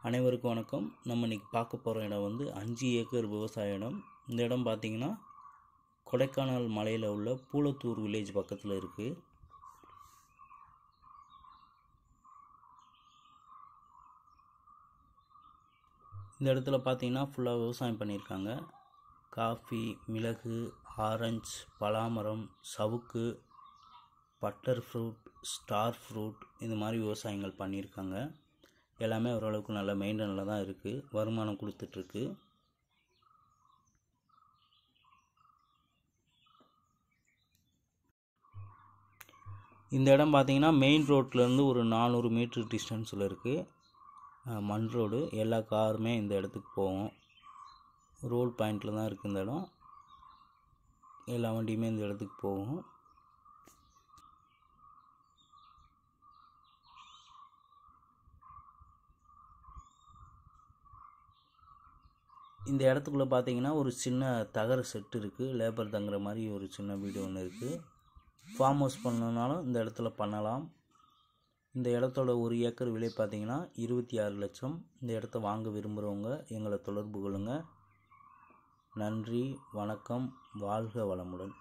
அனைவருக்கும் வணக்கம். நம்ம இன்றைக்கி பார்க்க போகிற இடம் வந்து 5 ஏக்கர் விவசாய இடம். இந்த இடம் பார்த்திங்கன்னா கொடைக்கானல் மலையில் உள்ள பூலத்தூர் வில்லேஜ் பக்கத்தில் இருக்குது. இந்த இடத்துல பார்த்திங்கன்னா ஃபுல்லாக விவசாயம் பண்ணியிருக்காங்க. காஃபி, மிளகு, ஆரஞ்சு, பலாமரம், சவுக்கு, பட்டர் ஃப்ரூட், ஸ்டார் ஃப்ரூட் இந்த மாதிரி விவசாயங்கள் பண்ணியிருக்காங்க. எல்லாமே ஓரளவுக்கு நல்ல மெயின்டெனில் தான் இருக்குது, வருமானம் கொடுத்துட்ருக்கு. இந்த இடம் பார்த்திங்கன்னா மெயின் ரோட்லேருந்து ஒரு 400 மீட்டர் டிஸ்டன்ஸில் இருக்குது. மண் ரோடு, எல்லா காருமே இந்த இடத்துக்கு போகும். ரோல் பாயிண்டில் தான் இருக்குது இந்த இடம். எல்லா வண்டியுமே இந்த இடத்துக்கு போகும். இந்த இடத்துக்குள்ளே பார்த்தீங்கன்னா ஒரு சின்ன தகர செட்டு இருக்குது. லேபர் தங்குற மாதிரி ஒரு சின்ன வீடு ஒன்று இருக்குது. ஃபார்ம் ஹவுஸ் பண்ணனாலும் இந்த இடத்துல பண்ணலாம். இந்த இடத்தோட 1 ஏக்கர் விலை பார்த்தீங்கன்னா 26 லட்சம். இந்த இடத்த வாங்க விரும்புகிறவங்க எங்களை தொடர்பு கொள்ளுங்கள். நன்றி, வணக்கம், வாழ்க வளமுடன்.